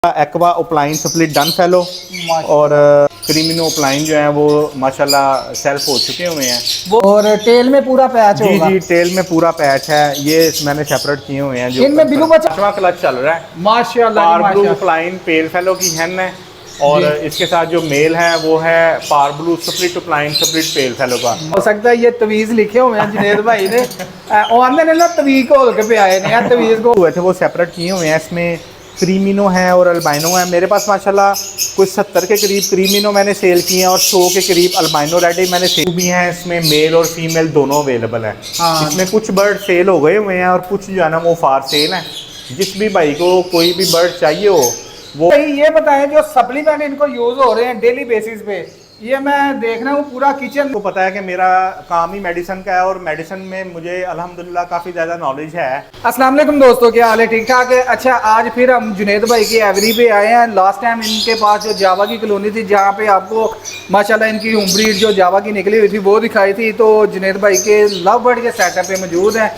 Aqua opaline split dun fallow और क्रीमिनो opaline जो है वो माशाल्लाह सेल्फ हो चुके हुए हैं। और टेल में पूरा पैच होगा। जी टेल में पूरा पैच है, ये मैंने सेपरेट किए हुए हैं। जो इनमें ब्लू बचा 5वां क्लच चल रहा है माशाल्लाह। पार ब्लू ओपलाइन पेल फेलो की हैन है और इसके साथ जो मेल है वो है par blue split opaline split pale fallow का। हो सकता है ये तवीज लिखे हुए हैं जुनेद भाई ने और हमने ना तवीज को होल के पे आए ने तवीज को हुए थे वो सेपरेट किए हुए हैं। इसमें क्रीमिनो है और अल्बाइनो है। मेरे पास माशाल्लाह कुछ 70 के करीब क्रीमिनो मैंने सेल किए हैं और 100 के करीब अल्बाइनो रेडी मैंने सेल भी हैं। इसमें मेल और फीमेल दोनों अवेलेबल है। इसमें कुछ बर्ड सेल हो गए हुए हैं और कुछ जो है ना वो फार सेल हैं। जिस भी भाई को कोई भी बर्ड चाहिए हो वो ये बताएं जो सप्लीमेंट इनको यूज हो रहे हैं डेली बेसिस पे, ये मैं देख रहा हूँ पूरा किचन को पता है कि मेरा काम ही मेडिसिन का है और मेडिसिन में मुझे अल्हम्दुलिल्लाह काफ़ी ज़्यादा नॉलेज है। अस्सलाम वालेकुम दोस्तों, क्या हाल है? ठीक ठाक है। अच्छा, आज फिर हम जुनेद भाई की एवरी पे आए हैं। लास्ट टाइम इनके पास जो जावा की कॉलोनी थी जहाँ पे आपको माशाल्लाह इनकी उम्ब्रीड जो जावा की निकली हुई थी वो दिखाई थी, तो जुनेद भाई के लव बर्ड के सेटअप पे मौजूद हैं।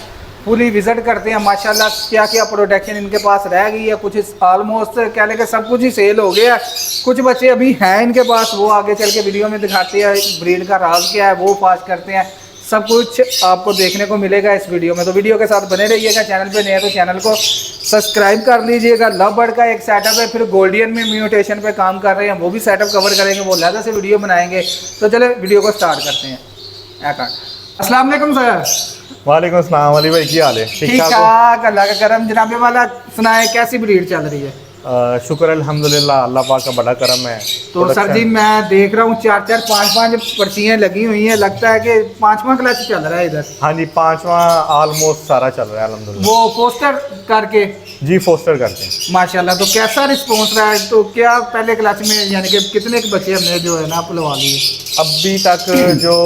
पूरी विजिट करते हैं माशाल्लाह क्या क्या प्रोडक्शन इनके पास रह गई है। कुछ ऑलमोस्ट कह लें कि सब कुछ ही सेल हो गया। कुछ बच्चे अभी हैं इनके पास, वो आगे चल के वीडियो में दिखाते हैं ब्रीड का राज क्या है, वो पास करते हैं। सब कुछ आपको देखने को मिलेगा इस वीडियो में, तो वीडियो के साथ बने रहिएगा। चैनल पे नए हैं तो चैनल को सब्सक्राइब कर लीजिएगा। लव बर्ड का एक सेटअप है, फिर गोल्डियन में म्यूटेशन पे काम कर रहे हैं, वो भी सेटअप कवर करेंगे, वो अलग से वीडियो बनाएंगे। तो चले वीडियो को स्टार्ट करते हैं। अस्सलाम वालेकुम सर। वालेकुम अस्सलाम। अली भाई क्या हाल है? ठीक ठाक, अल्लाह का करम। जनाबे वाला सुनाए कैसी ब्रीड चल रही है? शुक्र अल्हम्दुलिल्लाह, अल्लाह पाक का बड़ा करम है। तो सर जी मैं देख रहा हूँ 4-4 5-5 पर्चियाँ लगी हुई हैं। लगता है कि 5वां क्लच चल रहा है इधर। हाँ जी 5वां ऑलमोस्ट सारा चल रहा है अल्हम्दुलिल्लाह। वो पोस्टर करके जी फोस्टर करते हैं माशाल्लाह। तो कैसा रिस्पॉन्स रहा है? तो क्या पहले क्लच में यानी कि कितने के बच्चे हमने जो है ना पुलवा लिए अभी तक? जो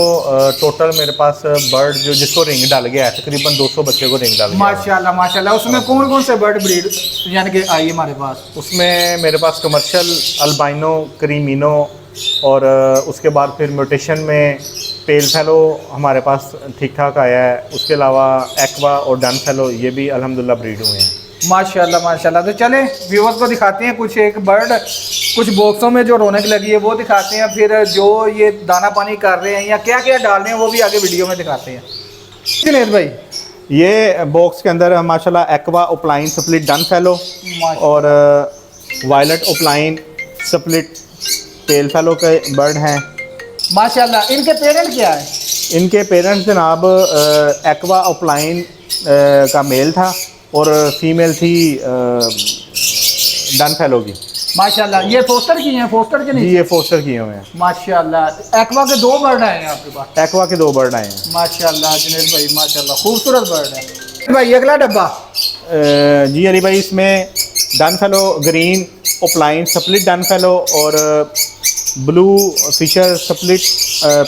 टोटल मेरे पास बर्ड जो जिसको रिंग डाल गया है तकरीबन 200 बच्चे को रिंग डाल गया माशाल्लाह माशाल्लाह। उसमें कौन कौन से बर्ड ब्रीड यानी कि आई हमारे पास? उसमें मेरे पास कमर्शियल अल्बाइनो क्रीमिनो और उसके बाद फिर म्यूटेशन में पेल फेलो हमारे पास ठीक ठाक आया है। उसके अलावा एक्वा और डन फेलो ये भी अल्हम्दुलिल्लाह ब्रीड हुए हैं माशाल्लाह माशाल्लाह। तो चले व्यूअर्स को दिखाते हैं कुछ एक बर्ड, कुछ बॉक्सों में जो रौनक लगी है वो दिखाते हैं, फिर जो ये दाना पानी कर रहे हैं या क्या क्या डाल रहे हैं वो भी आगे वीडियो में दिखाते हैं। जुनेद भाई ये बॉक्स के अंदर माशाल्लाह aqua opaline split dun fallow और violet opaline split pale fallow के बर्ड हैं माशाल्लाह। इनके पेरेंट क्या है? इनके पेरेंट्स जनाब एक्वा ओपलाइन का मेल था और फीमेल थी डन फेलो की माशाल्लाह। ये फोस्टर की हैं? फोस्टर के नहीं जी ये फोस्टर किए हुए हैं माशाल्लाह। एक्वा के 2 बर्ड आए हैं आपके पास? एक्वा के 2 बर्ड आए हैं माशाल्लाह जुनेद भाई माशाल्लाह, खूबसूरत बर्ड है भाई। अगला डब्बा जी अली भाई, इसमें dun fallow green opaline split dun fallow और blue Fischer split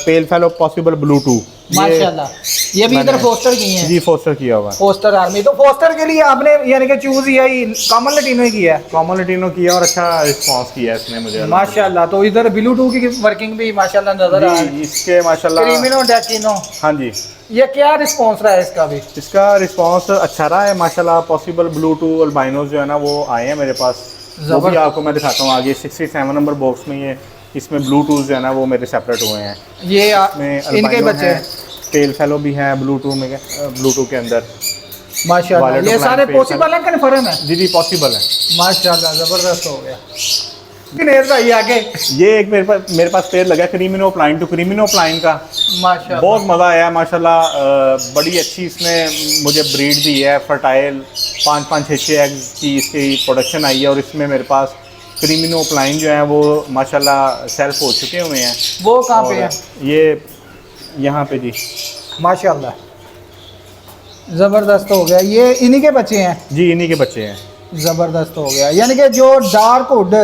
pale fallow possible blue 2 माशाल्लाह। ये भी इधर फोस्टर की हैं? जी फोस्टर किया हुआ है। Poster army. तो फोस्टर के लिए आपने यानी कि चूज किया ही कॉमन लैटिनो ही किया है? कॉमन लैटिनो किया और अच्छा रिस्पांस किया है इसने मुझे माशाल्लाह। तो इधर ब्लू 2 की वर्किंग भी माशाल्लाह नजर आ रही है। इसके माशाल्लाह क्रीमिनो डेकिनो, हाँ जी ये क्या रिस्पांस रहा है इसका भी? इसका रिस्पांस अच्छा रहा है माशाल्लाह। पॉसिबल ब्लू 2 अल्बाइनोज जो है ना वो आए हैं मेरे पास, वो भी आपको मैं दिखाता हूँ आगे। 67 नंबर बॉक्स में ये इसमें ब्लू 2 जो है ना वो मेरे सेपरेट हुए हैं। ये में इनके बच्चे पेल फेलो भी हैं ब्लू 2 में, ब्लू 2 के अंदर माशाल्लाह। ये सारे पॉसिबल है कन्फर्म है? जी पॉसिबल है माशाल्लाह, जबरदस्त हो गया। भाई आगे ये एक मेरे पास पेड़ लगा क्रीमिनो ओपलाइन टू क्रीमिनो ओपलाइन का, माशाल्लाह बहुत मज़ा आया माशाल्लाह। बड़ी अच्छी इसने मुझे ब्रीड दी है, फर्टाइल 5-5-6 एग्स की इसकी प्रोडक्शन आई है और इसमें मेरे पास क्रीमिनो ओपलाइन जो है वो माशाल्लाह सेल्फ हो चुके हुए हैं। वो कहाँ पे है? ये यहाँ पे जी माशाल्लाह, ज़बरदस्त हो गया। ये इन्हीं के बच्चे हैं? जी इन्हीं के बच्चे हैं। ज़बरदस्त हो गया। यानी कि जो डार्क हुड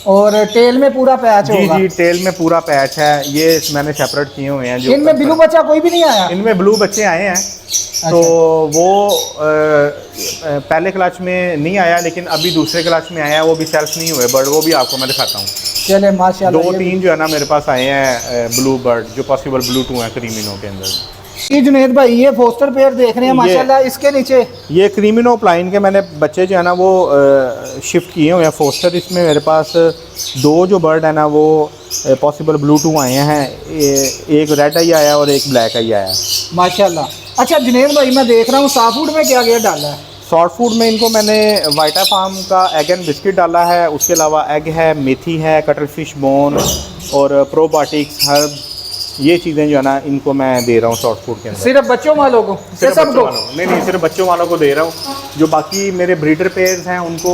और टेल में पूरा पैच होगा? जी टेल में पूरा पैच है। ये मैंने सेपरेट किए हुए हैं। जो इनमें ब्लू बच्चा कोई भी नहीं आया? इनमें ब्लू बच्चे आए हैं। अच्छा। तो वो पहले क्लच में नहीं आया लेकिन अभी दूसरे क्लच में आया है, वो भी सेल्फ नहीं हुए बर्ड, वो भी आपको मैं दिखाता हूँ। चले माशाल्लाह। 2-3 जो है ना मेरे पास आए हैं ब्लू बर्ड जो पॉसिबल ब्लू 2 हैं क्रीमिनो के अंदर। ये जुनेद भाई ये फोस्टर पेयर देख रहे हैं माशाल्लाह, इसके नीचे ये क्रीमिनो प्लाइन के मैंने बच्चे जो है ना वो शिफ्ट किए हुए हैं फोस्टर। इसमें मेरे पास दो जो बर्ड है ना वो पॉसिबल ब्लू टू आए हैं, एक रेड आई आया और एक ब्लैक आई आया माशाल्लाह। अच्छा जुनेद भाई मैं देख रहा हूँ सॉफ्ट फूड में क्या क्या डाला है? सॉफ्ट फूड में इनको मैंने वाइटा फार्म का एग एंड बिस्किट डाला है, उसके अलावा एग है, मेथी है, कटल फिश बोन और प्रोबायोटिक्स हर्ब, ये चीज़ें जो है ना इनको मैं दे रहा हूँ सॉफ्ट फूड के अंदर। सिर्फ बच्चों वालों को? सिर्फ सबको? बच्चों वालों को नहीं, सिर्फ बच्चों वालों को दे रहा हूँ। जो बाकी मेरे ब्रीडर पेयर्स हैं उनको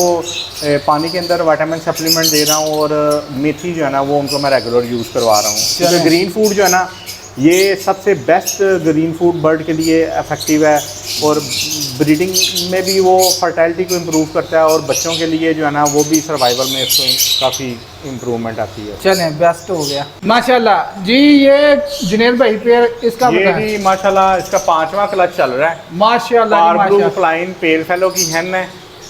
पानी के अंदर विटामिन सप्लीमेंट दे रहा हूँ, और मेथी जो है ना वो उनको मैं रेगुलर यूज़ करवा रहा हूँ। क्योंकि ग्रीन फूड जो है ना ये सबसे बेस्ट ग्रीन फूड बर्ड के लिए इफेक्टिव है, और ब्रीडिंग में भी वो फर्टिलिटी को इम्प्रूव करता है, और बच्चों के लिए जो है ना वो भी सर्वाइवल में इसको काफ़ी इम्प्रूवमेंट आती है। चलें बेस्ट हो गया माशाल्लाह जी। ये जुनेद भाई पेयर इसका ये भी माशाल्लाह इसका 5वां क्लच चल रहा है माशाल्लाह। पार फ्लाइन पेल फेलो की हैन है,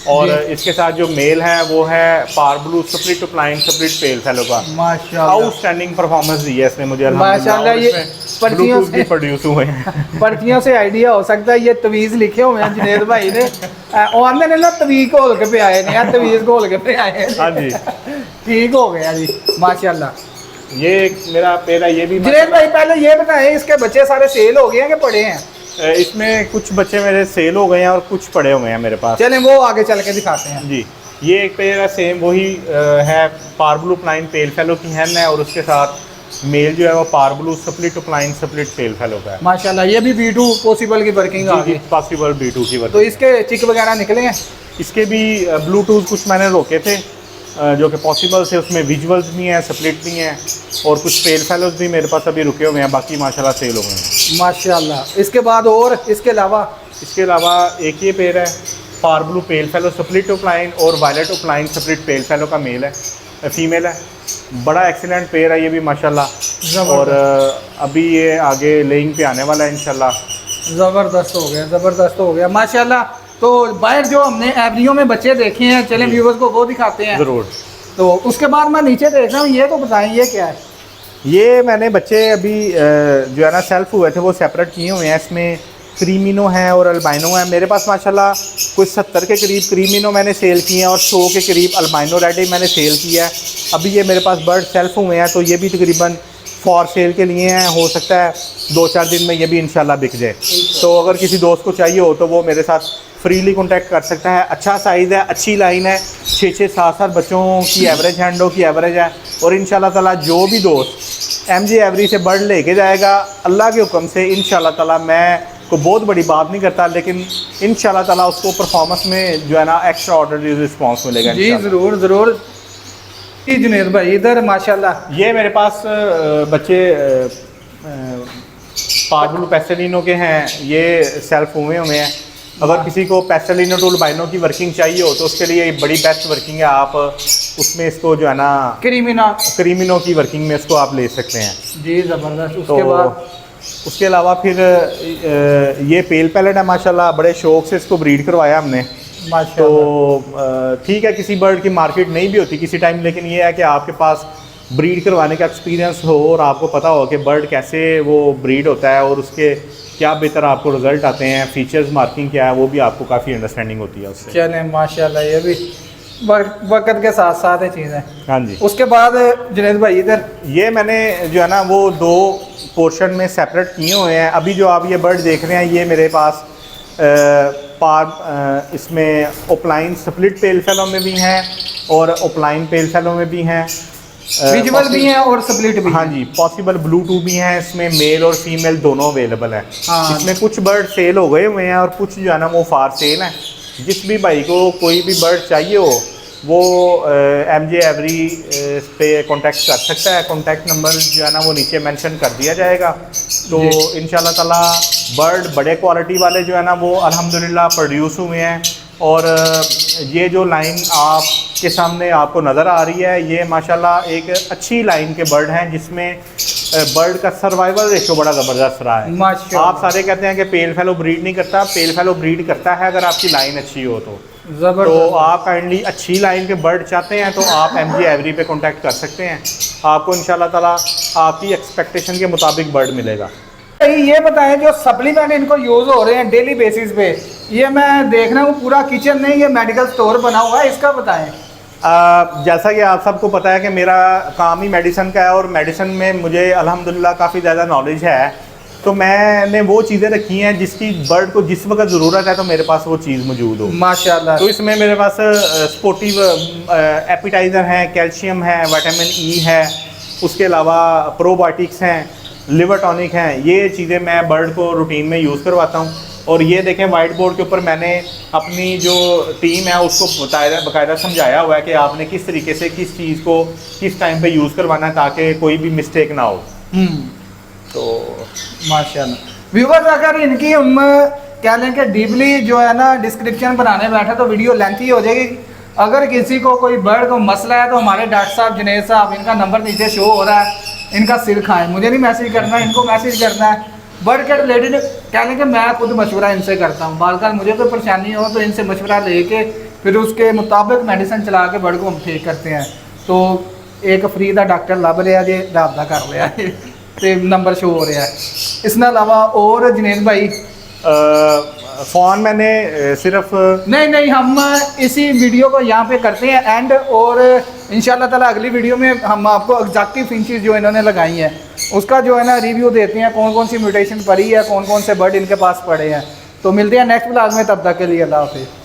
और इसके साथ जो मेल है वो है par blue split opaline split pale fallow का। माशाल्लाह आउटस्टैंडिंग परफॉर्मेंस दी है इसने मुझे माशाल्लाह। ये पर्चियों से प्रोड्यूस हुए हैं पर्चियों से आइडिया हो सकता है ये तवीज़ लिखे हुए हैं जुनेद भाई ने, और आंदे ने ना तवीज़ घोल के पे आए ने, तवीज़ घोल के पे आए हैं। हाँ जी ठीक हो गया जी माशाल्लाह। ये मेरा पेरा ये भी जुनेद भाई पहले ये बताएं इसके बच्चे सारे सेल हो गए हैं कि पड़े हैं? इसमें कुछ बच्चे मेरे सेल हो गए हैं और कुछ पड़े हुए हैं मेरे पास। चलें वो आगे चल के दिखाते हैं जी। ये एक पेयर है सेम वही है पार ब्लू प्लाइन पेल फेलो की हैन है, और उसके साथ मेल जो है वो par blue split opaline split pale fallow का है माशाल्लाह। ये भी B2 पॉसिबल की वर्किंग आ गई? पॉसिबल B2 की वर्किंग। तो इसके चिक वगैरह निकले हैं? इसके भी ब्लूटूथ कुछ मैंने रोके थे जो कि पॉसिबल थे, उसमें विजुअल्स भी हैं, स्प्लिट भी हैं, और कुछ पेल फेलोज भी मेरे पास अभी रुके हुए हैं, बाकी माशाल्लाह सेल हो गए हैं माशाल्लाह। इसके बाद और इसके अलावा एक ये पेयर है par blue pale fallow split opaline और violet opaline split pale fallow का मेल है, फीमेल है। बड़ा एक्सीलेंट पेयर है ये भी माशाल्लाह, और अभी ये आगे लेइंग पे आने वाला है इंशाल्लाह। ज़बरदस्त हो गया माशाल्लाह। तो बाहर जो हमने एवरियो में बच्चे देखे हैं, चलें व्यूवर्स को वो दिखाते हैं ज़रूर। तो उसके बाद मैं नीचे देख रहा हूँ, ये तो बताएं ये क्या है? ये मैंने बच्चे अभी जो है ना सेल्फ हुए थे वो सेपरेट किए हुए हैं। इसमें क्रीमिनो है और अल्बाइनो है। मेरे पास माशाल्लाह कुछ 70 के करीब क्रीमिनो मैंने सेल किए हैं, और 100 के करीब अल्बाइनो रेडी मैंने सेल किया है। अभी ये मेरे पास बर्ड सेल्फ हुए हैं, तो ये भी तकरीबन फॉर सेल के लिए हैं। हो सकता है 2-4 दिन में ये भी इंशाल्लाह बिक जाए। तो अगर किसी दोस्त को चाहिए हो तो वो मेरे साथ फ्रीली कॉन्टैक्ट कर सकता है। अच्छा साइज़ है, अच्छी लाइन है, 6-6, 7-7 बच्चों की एवरेज हैंडों की एवरेज है, और इंशाल्लाह ताला जो भी दोस्त MG एवरी से बर्ड लेके जाएगा अल्लाह के हुक्म से इंशाल्लाह ताला, मैं को बहुत बड़ी बात नहीं करता, लेकिन इंशाल्लाह ताला उसको परफॉर्मेंस में जो है ना एक्स्ट्रा ऑर्डर रिस्पॉन्स मिलेगा जी। ज़रूर जुनेद भाई इधर माशाल्लाह ये मेरे पास बच्चे पार्बलू पेस्टेलिनो के हैं, ये सेल्फ हुए हैं। अगर किसी को पेस्टेलिनो टू अल्बाइनो की वर्किंग चाहिए हो तो उसके लिए बड़ी बेस्ट वर्किंग है, आप उसमें इसको जो है ना क्रीमिनो की वर्किंग में इसको आप ले सकते हैं जी। ज़बरदस्त। उसके बाद उसके अलावा फिर ये पेल पैलेट है माशाल्लाह, बड़े शौक से इसको ब्रीड करवाया हमने। तो ठीक है, किसी बर्ड की मार्केट नहीं भी होती किसी टाइम, लेकिन ये है कि आपके पास ब्रीड करवाने का एक्सपीरियंस हो और आपको पता हो कि बर्ड कैसे वो ब्रीड होता है और उसके क्या बेहतर आपको रिजल्ट आते हैं, फीचर्स मार्किंग क्या है, वो भी आपको काफ़ी अंडरस्टैंडिंग होती है उससे। चलें माशाल्लाह, ये भी वक्त के साथ साथ है चीज़ें। हाँ जी। उसके बाद जुनेद भाई इधर ये मैंने जो है ना वो 2 पोर्शन में सेपरेट किए हुए हैं। अभी जो आप ये बर्ड देख रहे हैं ये मेरे पास इसमें ओपलाइन स्प्लिट पेल फेलो में भी हैं और ओपलाइन पेल फेलो में भी हैं, विजुअल भी हैं और स्प्लिट भी। हाँ जी, पॉसिबल ब्लूटूथ भी हैं, इसमें मेल और फीमेल दोनों अवेलेबल है। हाँ। इसमें कुछ बर्ड सेल हो गए हुए हैं और कुछ जो है ना वो फार सेल हैं। जिस भी भाई को कोई भी बर्ड चाहिए हो वो MJ एवरी पे कांटेक्ट कर सकता है। कांटेक्ट नंबर जो है ना वो नीचे मेंशन कर दिया जाएगा। तो इंशाल्लाह ताला बर्ड बड़े क्वालिटी वाले जो है ना वो अल्हम्दुलिल्लाह प्रोड्यूस हुए हैं। और ये जो लाइन आपके सामने आपको नज़र आ रही है ये माशाल्लाह एक अच्छी लाइन के बर्ड हैं, जिसमें बर्ड का सर्वाइवल रेशो बड़ा ज़बरदस्त रहा है। आप सारे कहते हैं कि पेल फेलो ब्रीड नहीं करता, पेल फेलो ब्रीड करता है अगर आपकी लाइन अच्छी हो तो आप काइंडली अच्छी लाइन के बर्ड चाहते हैं तो आप MJ एवरी पे कांटेक्ट कर सकते हैं। आपको इंशाल्लाह ताला आपकी एक्सपेक्टेशन के मुताबिक बर्ड मिलेगा। ये बताएं जो सप्लीमेंट इनको यूज हो रहे हैं डेली बेसिस पे, ये मैं देख रहा हूँ पूरा किचन नहीं, ये मेडिकल स्टोर बना हुआ है, इसका बताएं। जैसा कि आप सबको पता है कि मेरा काम ही मेडिसिन का है और मेडिसिन में मुझे अल्हम्दुलिल्लाह काफ़ी ज़्यादा नॉलेज है, तो मैंने वो चीज़ें रखी हैं जिसकी बर्ड को जिस वक्त ज़रूरत है तो मेरे पास वो चीज़ मौजूद हो। माशाल्लाह। तो इसमें मेरे पास स्पोर्टिव एपिटाइज़र हैं, कैल्शियम है, विटामिन ई है, उसके अलावा प्रोबायोटिक्स हैं, लिवर टॉनिक हैं। ये चीज़ें मैं बर्ड को रूटीन में यूज़ करवाता हूँ। और ये देखें वाइट बोर्ड के ऊपर मैंने अपनी जो टीम है उसको बाकायदा समझाया हुआ है कि आपने किस तरीके से किस चीज़ को किस टाइम पे यूज़ करवाना है ताकि कोई भी मिस्टेक ना हो। तो माशाल्लाह व्यूअर्स, अगर इनकी हम क्या लें कि डीपली जो है ना डिस्क्रिप्शन बनाने बैठे तो वीडियो लेंथी हो जाएगी। अगर किसी को कोई बर्ड को मसला है तो हमारे डॉक्टर साहब जुनेद साहब, इनका नंबर नीचे शो हो रहा है, इनका सिर खाएं। मुझे नहीं मैसेज करना है, इनको मैसेज करना है। बर्ड के रिलेटेड क्या लें कि मैं खुद मशवरा इनसे करता हूँ। बार मुझे कोई परेशानी हो तो इनसे मशवरा लेके फिर उसके मुताबिक मेडिसिन चला के बर्ड को हम ठीक करते हैं। तो एक फ्री का डॉक्टर लभ रहा जी, राबता कर रहा है तो नंबर शो हो रहा है। इसके अलावा और जुनेद भाई फ़ोन मैंने सिर्फ नहीं, हम इसी वीडियो को यहाँ पे करते हैं एंड, और इंशाल्लाह ताला अगली वीडियो में हम आपको एग्जैक्टिव फिंचेस जो इन्होंने लगाई हैं उसका जो है ना रिव्यू देते हैं, कौन कौन सी म्यूटेशन पड़ी है, कौन कौन से बर्ड इनके पास पड़े हैं। तो मिलते हैं नेक्स्ट ब्लॉग में, तब तक के लिए अल्लाह हाफिज़।